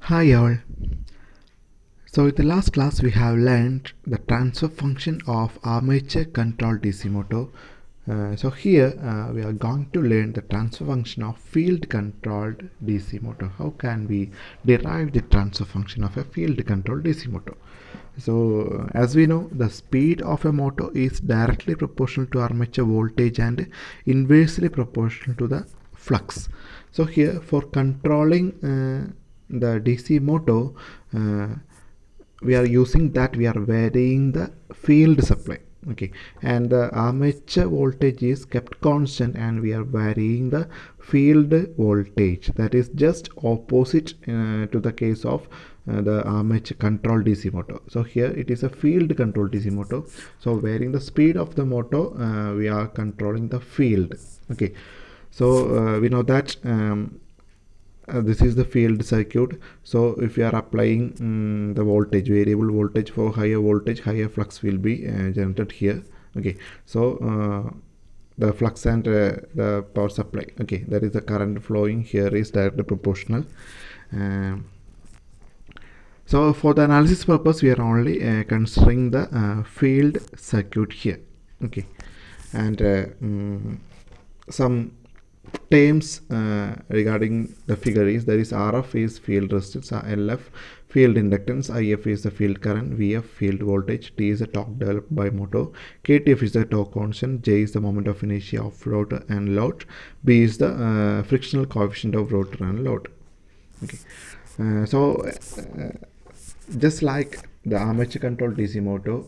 Hi all. So in the last class we have learned the transfer function of armature controlled DC motor. So here we are going to learn the transfer function of field controlled DC motor. How can we derive the transfer function of a field controlled DC motor? So as we know, the speed of a motor is directly proportional to armature voltage and inversely proportional to the flux. So here for controlling the DC motor, we are varying the field supply, okay, and the armature voltage is kept constant and we are varying the field voltage. That is just opposite to the case of the armature control DC motor. So here it is a field control DC motor, so varying the speed of the motor, we are controlling the field, okay. So we know that this is the field circuit. So if you are applying the voltage, variable voltage, for higher voltage higher flux will be generated here, okay. So the flux and the power supply, okay, that is the current flowing here is directly proportional. So for the analysis purpose we are only considering the field circuit here, okay. And some terms regarding the figure is, there is RF is field resistance, LF field inductance, IF is the field current, VF field voltage, T is the torque developed by motor, KTF is the torque constant, J is the moment of inertia of rotor and load, B is the frictional coefficient of rotor and load, okay. Just like the armature control DC motor,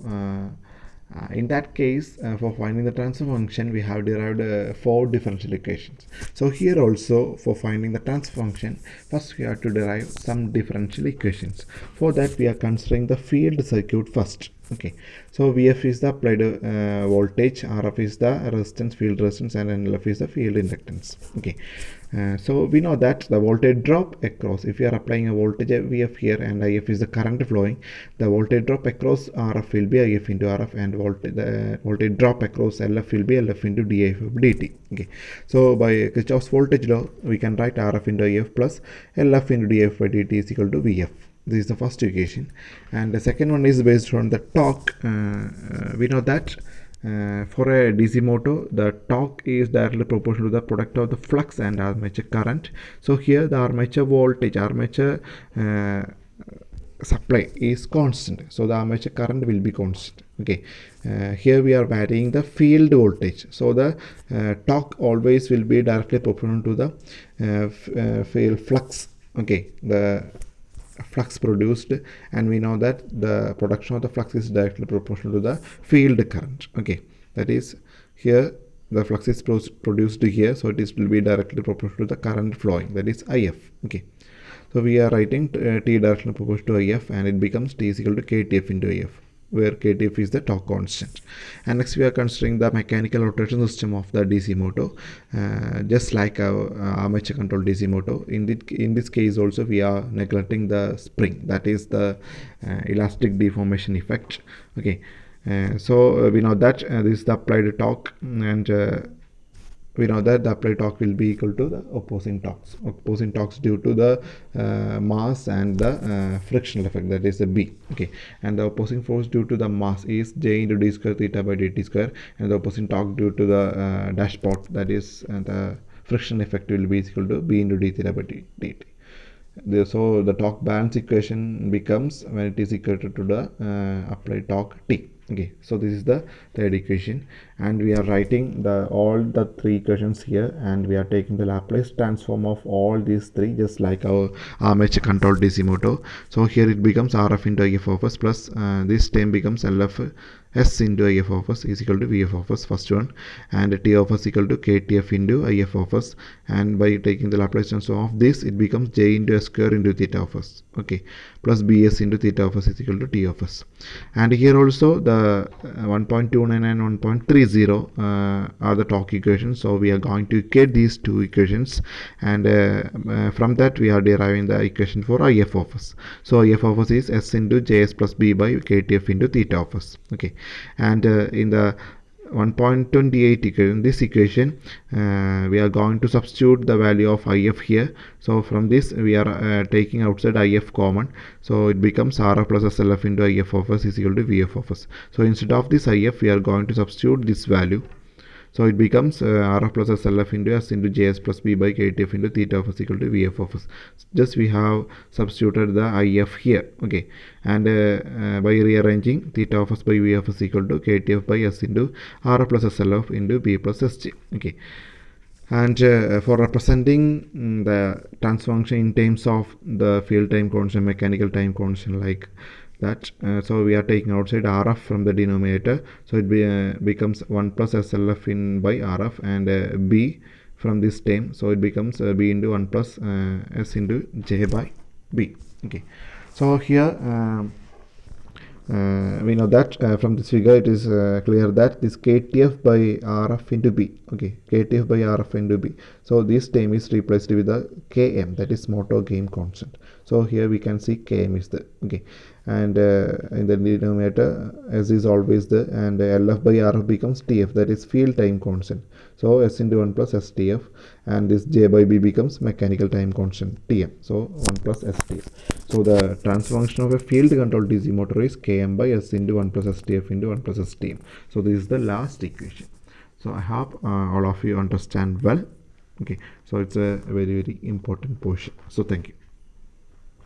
in that case, for finding the transfer function we have derived 4 differential equations. So here also for finding the transfer function, first we have to derive some differential equations. For that we are considering the field circuit first, okay. So VF is the applied voltage, RF is the resistance, field resistance, and LF is the field inductance, okay. So we know that the voltage drop across, if you are applying a voltage VF here and IF is the current flowing, the voltage drop across RF will be IF into RF, and the voltage drop across LF will be LF into dIF of dt, okay. So by Kirchhoff's voltage law we can write RF into IF plus LF into dIF by dt is equal to VF. This is the first equation, and the second one is based on the torque. We know that for a DC motor the torque is directly proportional to the product of the flux and armature current. So here the armature voltage, armature supply is constant, so the armature current will be constant, okay. Here we are varying the field voltage, so the torque always will be directly proportional to the field flux, okay, the flux produced, and we know that the production of the flux is directly proportional to the field current, okay. That is, here the flux is produced here, so it will be directly proportional to the current flowing, that is IF, okay. So we are writing T directly proportional to IF, and it becomes T is equal to KTF into IF, where KTF is the torque constant. And next we are considering the mechanical rotation system of the DC motor, just like our armature control DC motor. In this case also we are neglecting the spring, that is the elastic deformation effect, okay. So we know that this is the applied torque, and we know that the applied torque will be equal to the opposing torques due to the mass and the frictional effect, that is the B, okay. And the opposing force due to the mass is J into d square theta by dt square, and the opposing torque due to the dashpot, that is the friction effect, will be equal to B into d theta by dt. So the torque balance equation becomes when it is equal to the applied torque T, okay. So this is the third equation, and we are writing all the 3 equations here, and we are taking the Laplace transform of all these 3, just like our armature control DC motor. So here it becomes RF into IF of S plus this term becomes LF S into IF of S is equal to VF of S, first one, and T of S equal to KTF into IF of S, and by taking the Laplace transform of this it becomes J into S square into theta of S, okay, plus BS into theta of S is equal to T of S. And here also the 1.29 and 1.30 are the torque equations, so we are going to equate these 2 equations, and from that we are deriving the equation for IF of S. So IF of S is S into JS plus B by KTF into theta of S, okay. And in the 1.28 equation, this equation we are going to substitute the value of if here. So from this we are taking outside if common, so it becomes rf plus slf into if of s is equal to vf of s. So instead of this if we are going to substitute this value, so it becomes rf plus slf into s into js plus b by ktf into theta of s equal to vf of s. Just we have substituted the if here, okay, and by rearranging, theta of s by vf is equal to ktf by s into rf plus slf into b plus sg, okay. And for representing the transfer function in terms of the field time constant, mechanical time constant, like that, so we are taking outside rf from the denominator, so it becomes 1 plus slf in by rf, and b from this term, so it becomes b into 1 plus s into j by b, okay. So here we know that from this figure it is clear that this ktf by rf into b, okay, ktf by rf into b, so this term is replaced with the km, that is motor gain constant. So here we can see km is there, okay, and in the denominator s is always there, and lf by rf becomes tf, that is field time constant. So s into 1 plus stf, and this j by b becomes mechanical time constant tm, so 1 plus stf. So the transfer function of a field control DC motor is km by s into 1 plus stf into 1 plus stm. So this is the last equation. So I hope all of you understand well, okay. So it's a very important portion. So thank you.